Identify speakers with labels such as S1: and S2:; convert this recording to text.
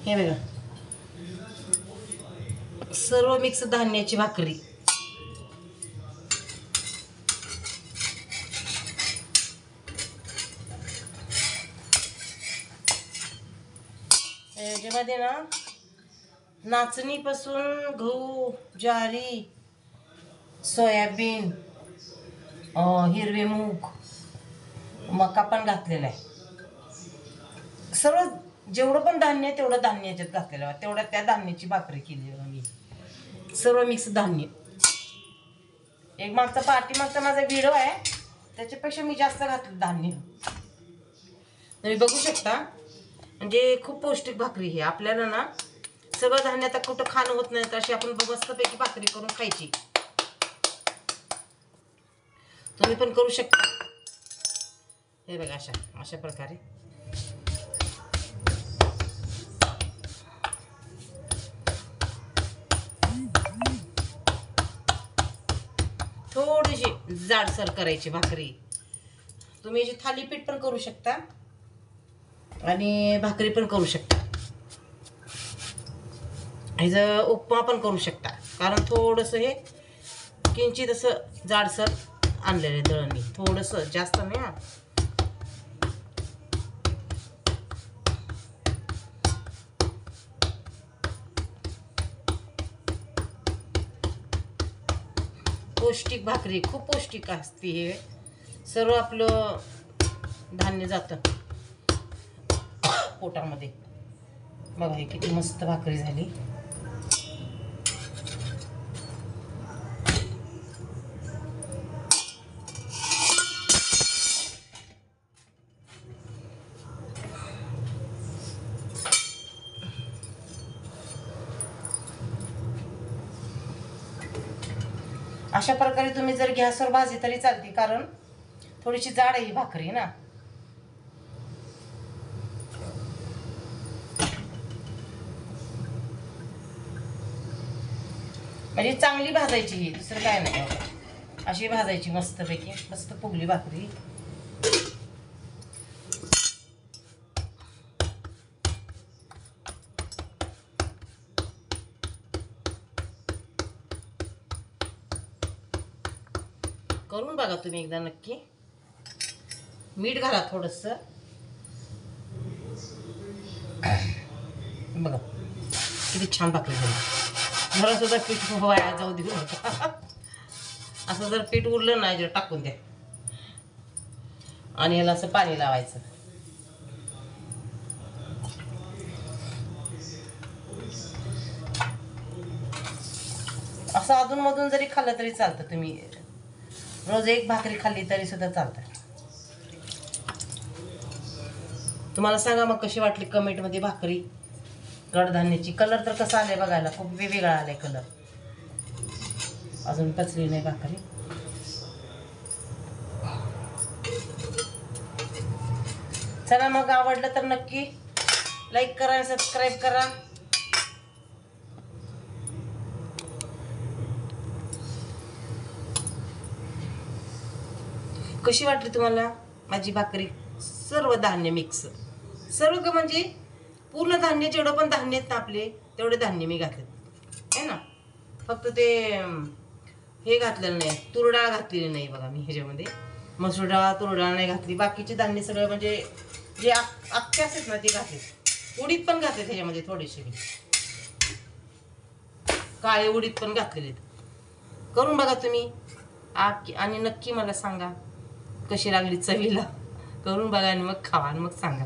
S1: हे बघा, सर्व मिक्स धान्याची भाकरी. याच्यामध्ये ना नाचणीपासून गहू, ज्वारी, सोयाबीन, हिरवे मूग, मका पण घातलेला आहे. सर्व जेवढं पण धान्य आहे तेवढं धान्य याच्यात घातलेलं आहे. तेवढ्या त्या धान्याची भाकरी केली मी. सर्व मिक्स धान्य. एक पाठीमागचा माझा व्हिडिओ आहे, त्याच्यापेक्षा मी जास्त घातलं धान्य. तुम्ही बघू शकता. म्हणजे खूप पौष्टिक भाकरी आहे. आपल्याला ना सगळं धान्य आता कुठं खाणं होत नाही, तर अशी आपण मस्तपैकी भाकरी करून खायची. तुम्ही पण करू शकता. हे बघा, अशा प्रकारे थोडीशी जाडसर करायची भाकरी. तुम्ही याची थालीपीठ पण करू शकता आणि भाकरी पण करू शकता. ह्याचं उपमा पण करू शकता. कारण थोडंसं हे किंचित असं जाडसर आणलेलं आहे दळण मी, थोडंसं, जास्त नाही. हा, पौष्टिक भाकरी, खूप पौष्टिक असते. हे सर्व आपलं धान्य जातं पोटामध्ये. बघा हे किती मस्त भाकरी झाली. अशा प्रकारे तुम्ही जर गॅसवर भाजली तरी चालते, कारण थोडीशी जाड आहे ही भाकरी ना. म्हणजे चांगली भाजायची ही, दुसरं काय नाही. अशी भाजायची मस्तपैकी. मस्त फुगली भाकरी. करून बघा तुम्ही एकदा नक्की. मीठ घाला थोडंसं. बघा किती छान भाकरी झाली. जरा सुद्धा पीठ वाया जाऊ देऊ नका. असं जर पीठ उरलं नाही, जर टाकून द्या आणि ह्याला असं पाणी लावायचं. असं अधूनमधून जरी खाल्लं तरी चालतं. तुम्ही रोज एक भाकरी खाल्ली तरी सुद्धा चालतं. तुम्हाला सांगा मग कशी वाटली कमेंटमध्ये भाकरी कडधान्याची. कलर तर कसा आलाय बघायला, खूप वेगवेगळा आलाय कलर. अजून पचली नाही भाकरी. चला मग, आवडलं तर नक्की लाईक करा, सबस्क्राईब करा. कशी वाटली तुम्हाला माझी भाकरी? सर्व धान्य मिक्स, सर्व म्हणजे पूर्ण धान्य, जेवढं पण धान्य आहेत ना आपले तेवढे धान्य मी घातले आहे ना. फक्त ते हे घातलेलं नाही, तूर डाळ घातलेली नाही बघा मी ह्याच्यामध्ये. मसूर डाळ, तूर डाळ नाही घातली. बाकीचे धान्य सगळं म्हणजे जे अख्खे असतात ना ते घातले. उडीद पण घातले त्याच्यामध्ये थोडेसे मी. काळे उडीद पण घातलेले. करून बघा तुम्ही आणि नक्की मला सांगा कशी लागली चवीला. करून बघा आणि मग खावा आणि मग सांगा.